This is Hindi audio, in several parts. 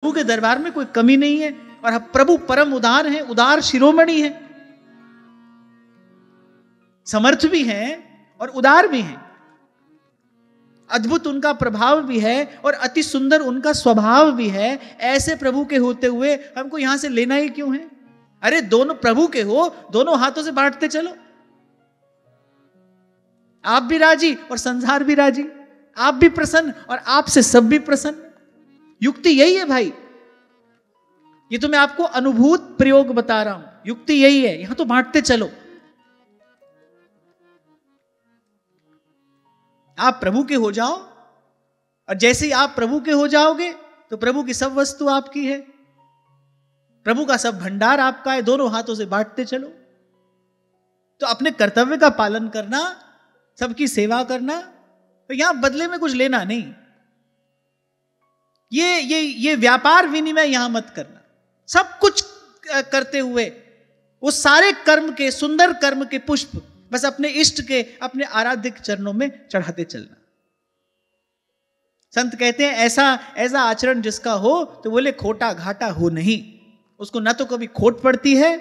प्रभु के दरबार में कोई कमी नहीं है और प्रभु परम उदार हैं, उदार शिरोमणि हैं, समर्थ भी हैं और उदार भी हैं। अद्भुत उनका प्रभाव भी है और अति सुंदर उनका स्वभाव भी है। ऐसे प्रभु के होते हुए हमको यहां से लेना ही क्यों है? अरे दोनों प्रभु के हो, दोनों हाथों से बांटते चलो। आप भी राजी और संसार भी राजी, आप भी प्रसन्न और आपसे सब भी प्रसन्न। युक्ति यही है भाई, ये तो मैं आपको अनुभूत प्रयोग बता रहा हूं। युक्ति यही है, यहां तो बांटते चलो। आप प्रभु के हो जाओ और जैसे ही आप प्रभु के हो जाओगे तो प्रभु की सब वस्तु आपकी है, प्रभु का सब भंडार आपका है। दोनों हाथों से बांटते चलो। तो अपने कर्तव्य का पालन करना, सबकी सेवा करना, तो यहां बदले में कुछ लेना नहीं। ये व्यापार विनिमय यहां मत करना। सब कुछ करते हुए उस सारे कर्म के, सुंदर कर्म के पुष्प बस अपने इष्ट के, अपने आराध्य के चरणों में चढ़ाते चलना। संत कहते हैं ऐसा आचरण जिसका हो तो बोले खोटा घाटा हो नहीं। उसको ना तो कभी खोट पड़ती है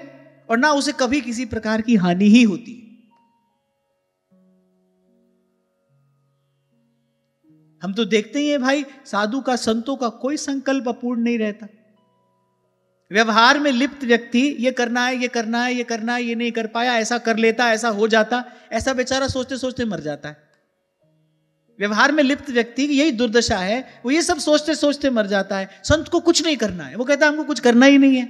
और ना उसे कभी किसी प्रकार की हानि ही होती है। हम तो देखते ही हैं भाई, साधु का, संतों का कोई संकल्प अपूर्ण नहीं रहता। व्यवहार में लिप्त व्यक्ति ये करना है, ये करना है, ये करना है, ये नहीं कर पाया, ऐसा कर लेता, ऐसा हो जाता, ऐसा बेचारा सोचते सोचते मर जाता है। व्यवहार में लिप्त व्यक्ति की यही दुर्दशा है, वो ये सब सोचते सोचते मर जाता है। संत को कुछ नहीं करना है, वो कहता है हमको कुछ करना ही नहीं है।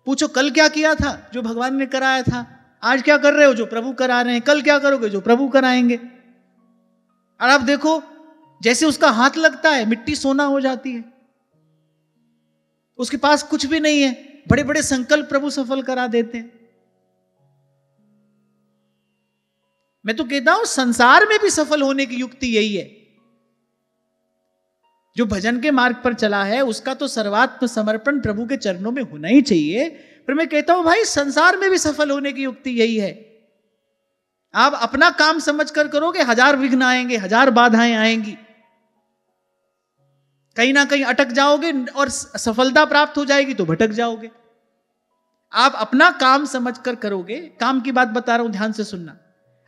पूछो कल क्या किया था? जो भगवान ने कराया था। आज क्या कर रहे हो? जो प्रभु करा रहे हैं। कल क्या करोगे? जो प्रभु कराएंगे। और आप देखो, जैसे उसका हाथ लगता है मिट्टी सोना हो जाती है। उसके पास कुछ भी नहीं है, बड़े बड़े संकल्प प्रभु सफल करा देते हैं। मैं तो कहता हूं संसार में भी सफल होने की युक्ति यही है। जो भजन के मार्ग पर चला है उसका तो सर्वात्म समर्पण प्रभु के चरणों में होना ही चाहिए। पर मैं कहता हूं भाई, संसार में भी सफल होने की युक्ति यही है। आप अपना काम समझकर करोगे, हजार विघ्न आएंगे, हजार बाधाएं आएंगी, कहीं ना कहीं अटक जाओगे और सफलता प्राप्त हो जाएगी तो भटक जाओगे। आप अपना काम समझकर करोगे, काम की बात बता रहा हूं, ध्यान से सुनना।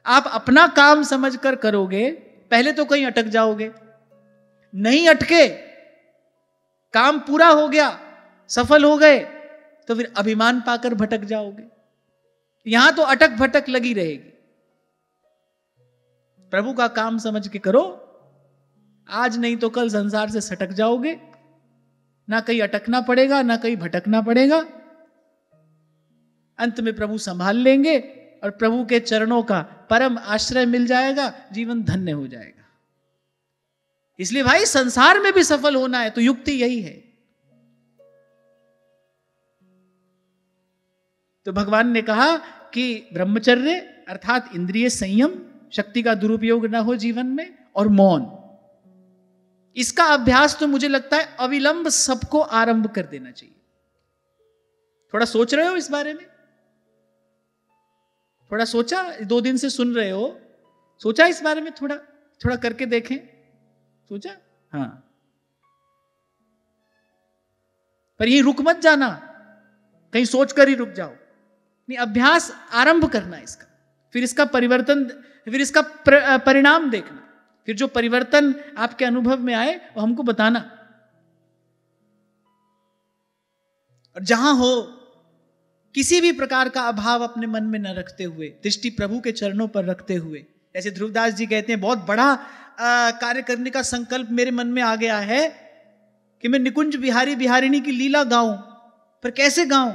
आप अपना काम समझकर करोगे, पहले तो कहीं अटक जाओगे, नहीं अटके, काम पूरा हो गया, सफल हो गए, तो फिर अभिमान पाकर भटक जाओगे। यहां तो अटक भटक लगी रहेगी। प्रभु का काम समझ के करो, आज नहीं तो कल संसार से सटक जाओगे। ना कहीं अटकना पड़ेगा, ना कहीं भटकना पड़ेगा। अंत में प्रभु संभाल लेंगे और प्रभु के चरणों का परम आश्रय मिल जाएगा, जीवन धन्य हो जाएगा। इसलिए भाई, संसार में भी सफल होना है तो युक्ति यही है। तो भगवान ने कहा कि ब्रह्मचर्य अर्थात इंद्रिय संयम, शक्ति का दुरुपयोग न हो जीवन में, और मौन, इसका अभ्यास तो मुझे लगता है अविलंब सबको आरंभ कर देना चाहिए। थोड़ा सोच रहे हो इस बारे में? थोड़ा सोचा? 2 दिन से सुन रहे हो, सोचा इस बारे में? थोड़ा थोड़ा करके देखें। सोचा? हाँ। पर ये रुक मत जाना, कहीं सोच कर ही रुक जाओ नहीं। अभ्यास आरंभ करना इसका, फिर इसका परिवर्तन, फिर इसका परिणाम देखना, फिर जो परिवर्तन आपके अनुभव में आए वो हमको बताना। और जहां हो, किसी भी प्रकार का अभाव अपने मन में न रखते हुए, दृष्टि प्रभु के चरणों पर रखते हुए, जैसे ध्रुवदास जी कहते हैं, बहुत बड़ा कार्य करने का संकल्प मेरे मन में आ गया है कि मैं निकुंज बिहारी बिहारिणी की लीला गाऊं, पर कैसे गाऊं?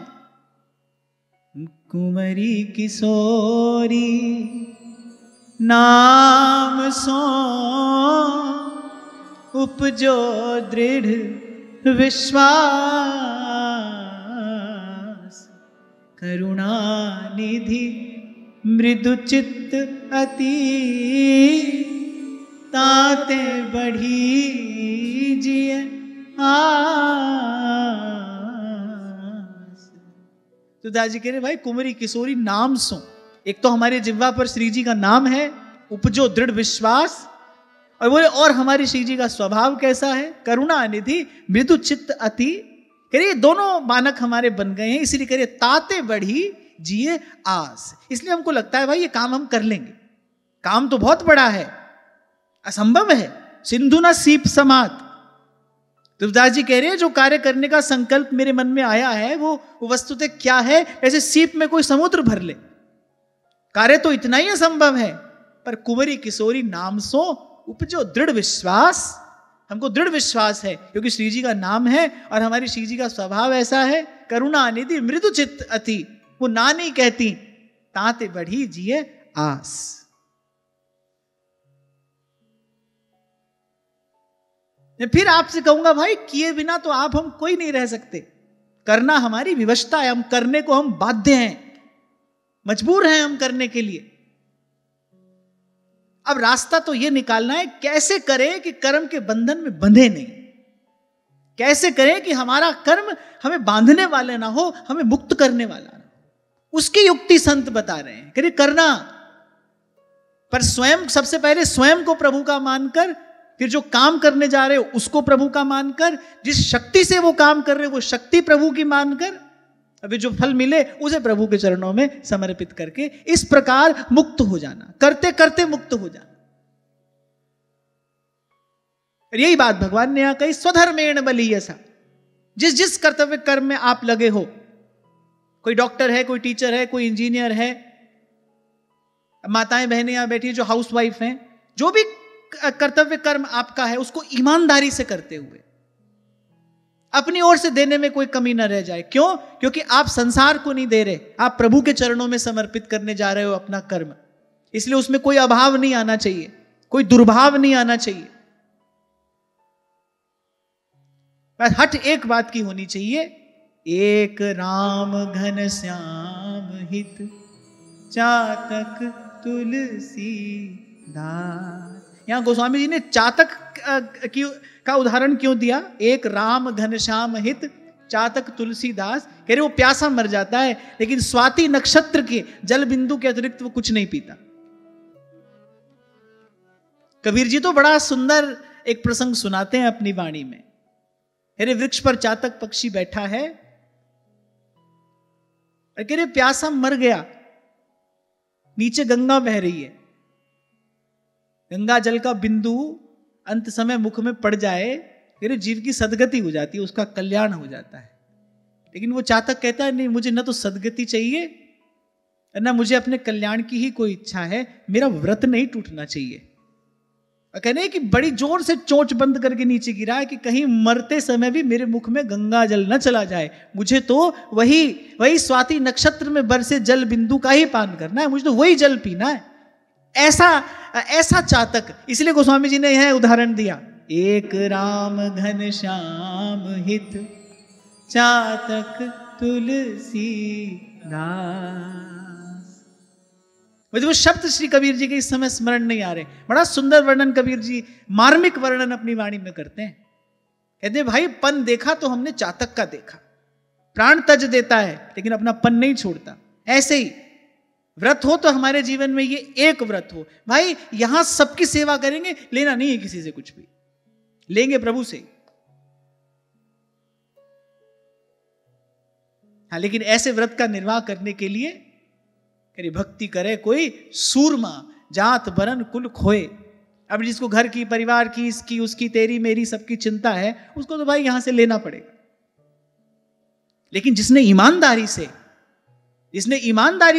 कुंवरी किशोरी नाम सो उपजो दृढ़ विश्वास, करुणा निधि मृदु चित्त अति, ताते बढ़ी जिए आस। तो दाजी कह रहे भाई, कुंवरी किशोरी नाम सो, एक तो हमारे जिह्वा पर श्री जी का नाम है, उपजो दृढ़ विश्वास, और बोले और हमारी श्री जी का स्वभाव कैसा है, करुणा निधि मृदु चित्त अति। करिए दोनों मानक हमारे बन गए हैं, इसलिए करिए ताते बढ़ी जिए आस। इसलिए हमको लगता है भाई ये काम हम कर लेंगे, काम तो बहुत बड़ा है, असंभव है, सिंधु ना सीप समात। तुलसीदास जी कह रहे हैं जो कार्य करने का संकल्प मेरे मन में आया है वो वस्तुतः क्या है, ऐसे सीप में कोई समुद्र भर ले, कार्य तो इतना ही असंभव है। पर कुंवरी किशोरी नाम सो उपजो दृढ़ विश्वास। हमको दृढ़ विश्वास है क्योंकि श्री जी का नाम है और हमारी श्री जी का स्वभाव ऐसा है, करुणा निधि मृदु चित्त अति। वो ना नहीं कहती, ताते बढ़ी जिए आस। मैं फिर आपसे कहूंगा भाई किए बिना तो आप हम कोई नहीं रह सकते, करना हमारी विवशता है, हम करने को हम बाध्य हैं, मजबूर हैं हम करने के लिए। अब रास्ता तो यह निकालना है कैसे करें कि कर्म के बंधन में बंधे नहीं, कैसे करें कि हमारा कर्म हमें बांधने वाले ना हो, हमें मुक्त करने वाला ना हो। उसकी युक्ति संत बता रहे हैं, करिए करना, पर स्वयं सबसे पहले स्वयं को प्रभु का मानकर, फिर जो काम करने जा रहे हो उसको प्रभु का मानकर, जिस शक्ति से वो काम कर रहे हो वो शक्ति प्रभु की मानकर, अभी जो फल मिले उसे प्रभु के चरणों में समर्पित करके इस प्रकार मुक्त हो जाना, करते करते मुक्त हो जाना। और यही बात भगवान ने यहां कही, स्वधर्मेण बलीयसा। जिस जिस कर्तव्य कर्म में आप लगे हो, कोई डॉक्टर है, कोई टीचर है, कोई इंजीनियर है, माताएं बहनें यहां बैठी जो हाउसवाइफ हैं, जो भी कर्तव्य कर्म आपका है उसको ईमानदारी से करते हुए अपनी ओर से देने में कोई कमी न रह जाए। क्यों? क्योंकि आप संसार को नहीं दे रहे, आप प्रभु के चरणों में समर्पित करने जा रहे हो अपना कर्म, इसलिए उसमें कोई अभाव नहीं आना चाहिए, कोई दुर्भाव नहीं आना चाहिए। बस हट एक बात की होनी चाहिए, एक राम घन श्याम हित चातक तुलसी दास। यहां गोस्वामी जी ने चातक का उदाहरण क्यों दिया? एक राम घनश्याम हित चातक तुलसीदास। कह रहे वो प्यासा मर जाता है लेकिन स्वाति नक्षत्र के जल बिंदु के अतिरिक्त वो कुछ नहीं पीता। कबीर जी तो बड़ा सुंदर एक प्रसंग सुनाते हैं अपनी वाणी में। कह रहे वृक्ष पर चातक पक्षी बैठा है, कह रहे प्यासा मर गया, नीचे गंगा बह रही है, गंगा जल का बिंदु अंत समय मुख में पड़ जाए, फिर जीव की सदगति हो जाती है, उसका कल्याण हो जाता है। लेकिन वो चातक कहता है नहीं, मुझे न तो सदगति चाहिए न मुझे अपने कल्याण की ही कोई इच्छा है, मेरा व्रत नहीं टूटना चाहिए। और कहने हैं कि बड़ी जोर से चोंच बंद करके नीचे गिरा है कि कहीं मरते समय भी मेरे मुख में गंगा जल न चला जाए, मुझे तो वही स्वाति नक्षत्र में बरसे जल बिंदु का ही पान करना है, मुझे तो वही जल पीना है। ऐसा चातक, इसलिए गोस्वामी जी ने यह उदाहरण दिया, एक राम घन श्याम हित चातक तुलसी दास। मुझे वो शब्द श्री कबीर जी के इस समय स्मरण नहीं आ रहे, बड़ा सुंदर वर्णन कबीर जी, मार्मिक वर्णन अपनी वाणी में करते हैं। कहते भाई पन देखा तो हमने चातक का देखा, प्राण तज देता है लेकिन अपना पन नहीं छोड़ता। ऐसे ही व्रत हो तो हमारे जीवन में ये एक व्रत हो, भाई यहां सबकी सेवा करेंगे, लेना नहीं है किसी से कुछ भी, लेंगे प्रभु से। हाँ, लेकिन ऐसे व्रत का निर्वाह करने के लिए करी भक्ति करे कोई सूरमा, जात बरन कुल खोए। अब जिसको घर की, परिवार की, इसकी उसकी, तेरी मेरी सबकी चिंता है, उसको तो भाई यहां से लेना पड़ेगा। लेकिन जिसने ईमानदारी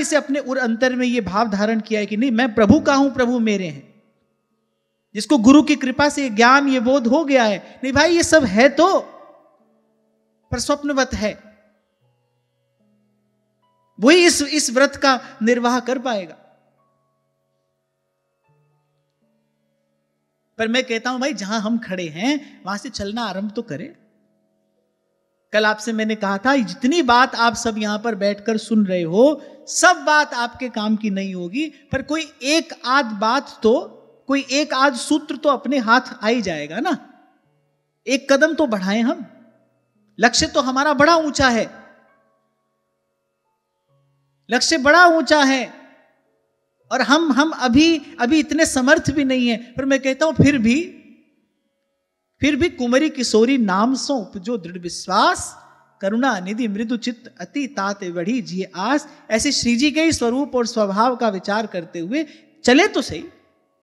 से अपने उर अंतर में यह भाव धारण किया है कि नहीं मैं प्रभु का हूं, प्रभु मेरे हैं, जिसको गुरु की कृपा से ज्ञान, ये बोध हो गया है, नहीं भाई ये सब है तो पर स्वप्नवत है, वही इस व्रत का निर्वाह कर पाएगा। पर मैं कहता हूं भाई जहां हम खड़े हैं वहां से चलना आरंभ तो करें। कल आपसे मैंने कहा था जितनी बात आप सब यहां पर बैठकर सुन रहे हो, सब बात आपके काम की नहीं होगी, पर कोई एक आध बात तो, कोई एक आध सूत्र तो अपने हाथ आ ही जाएगा ना। एक कदम तो बढ़ाएं हम, लक्ष्य तो हमारा बड़ा ऊंचा है, लक्ष्य बड़ा ऊंचा है, और हम अभी इतने समर्थ भी नहीं है, पर मैं कहता हूं फिर भी कुंवरी किशोरी नाम सो उपजो दृढ़ विश्वास, करुणा निधि मृदु चित्त अति ताते बढ़ी जिए आस। ऐसे श्री जी के ही स्वरूप और स्वभाव का विचार करते हुए चले तो सही,